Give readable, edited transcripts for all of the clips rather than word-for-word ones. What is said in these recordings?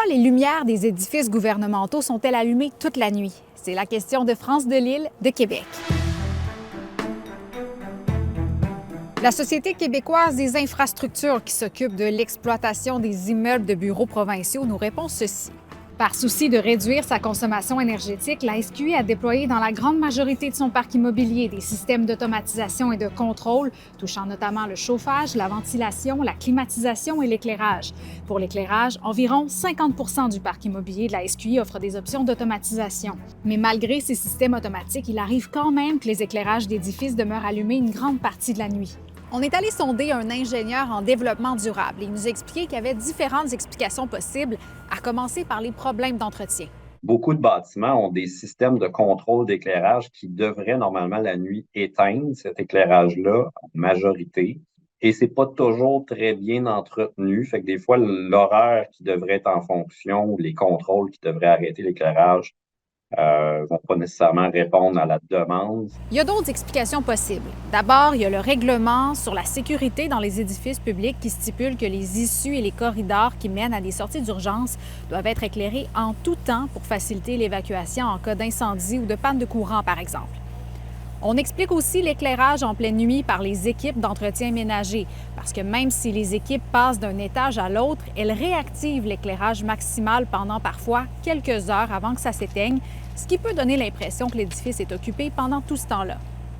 les lumières des édifices gouvernementaux sont-elles allumées toute la nuit? C'est la question de France Delisle de Québec. La Société québécoise des infrastructures qui s'occupe de l'exploitation des immeubles de bureaux provinciaux nous répond ceci. Par souci de réduire sa consommation énergétique, la SQI a déployé dans la grande majorité de son parc immobilier des systèmes d'automatisation et de contrôle, touchant notamment le chauffage, la ventilation, la climatisation et l'éclairage. Pour l'éclairage, environ 50 du parc immobilier de la SQI offre des options d'automatisation. Mais malgré ces systèmes automatiques, il arrive quand même que les éclairages d'édifices demeurent allumés une grande partie de la nuit. On est allé sonder un ingénieur en développement durable et il nous a expliqué qu'il y avait différentes explications possibles, à commencer par les problèmes d'entretien. Beaucoup de bâtiments ont des systèmes de contrôle d'éclairage qui devraient normalement la nuit éteindre cet éclairage-là en majorité. Et c'est pas toujours très bien entretenu. Fait que des fois, l'horaire qui devrait être en fonction ou les contrôles qui devraient arrêter l'éclairage vont pas nécessairement répondre à la demande. Il y a d'autres explications possibles. D'abord, il y a le règlement sur la sécurité dans les édifices publics qui stipule que les issues et les corridors qui mènent à des sorties d'urgence doivent être éclairés en tout temps pour faciliter l'évacuation en cas d'incendie ou de panne de courant, par exemple. On explique aussi l'éclairage en pleine nuit par les équipes d'entretien ménager, parce que même si les équipes passent d'un étage à l'autre, elles réactivent l'éclairage maximal pendant parfois quelques heures avant que ça s'éteigne, ce qui peut donner l'impression que l'édifice est occupé pendant tout ce temps-là.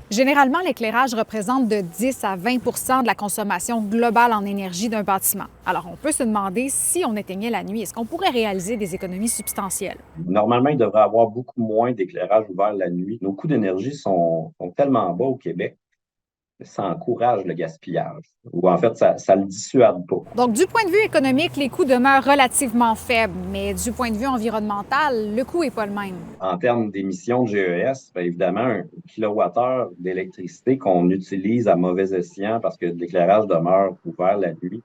Généralement, l'éclairage représente de 10 à 20 de la consommation globale en énergie d'un bâtiment. Alors, on peut se demander si on éteignait la nuit, est-ce qu'on pourrait réaliser des économies substantielles? Normalement, il devrait y avoir beaucoup moins d'éclairage ouvert la nuit. Nos coûts d'énergie sont tellement bas au Québec que ça encourage le gaspillage. Ou en fait, ça le dissuade pas. Donc, du point de vue économique, les coûts demeurent relativement faibles, mais du point de vue environnemental, le coût n'est pas le même. En termes d'émissions de GES, bien évidemment, un kilowattheure d'électricité qu'on utilise à mauvais escient parce que l'éclairage demeure ouvert la nuit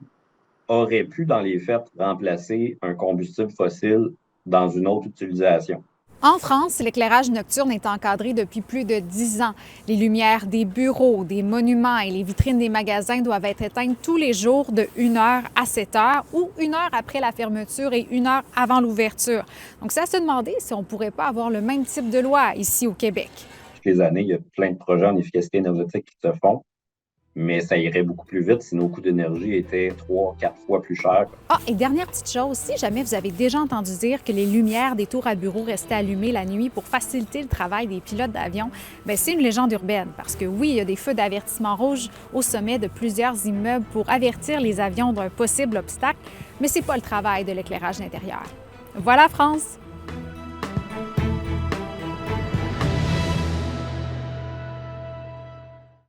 aurait pu, dans les faits, remplacer un combustible fossile dans une autre utilisation. En France, l'éclairage nocturne est encadré depuis plus de 10 ans. Les lumières des bureaux, des monuments et les vitrines des magasins doivent être éteintes tous les jours de 1h à 7h ou 1h après la fermeture et 1h avant l'ouverture. Donc, c'est à se demander si on ne pourrait pas avoir le même type de loi ici au Québec. Toutes les années, il y a plein de projets en efficacité énergétique qui se font, mais ça irait beaucoup plus vite si nos coûts d'énergie étaient 3-4 fois plus chers. Ah, et dernière petite chose, si jamais vous avez déjà entendu dire que les lumières des tours à bureaux restaient allumées la nuit pour faciliter le travail des pilotes d'avion, bien, c'est une légende urbaine parce que oui, il y a des feux d'avertissement rouge au sommet de plusieurs immeubles pour avertir les avions d'un possible obstacle, mais c'est pas le travail de l'éclairage d'intérieur. Voilà, France!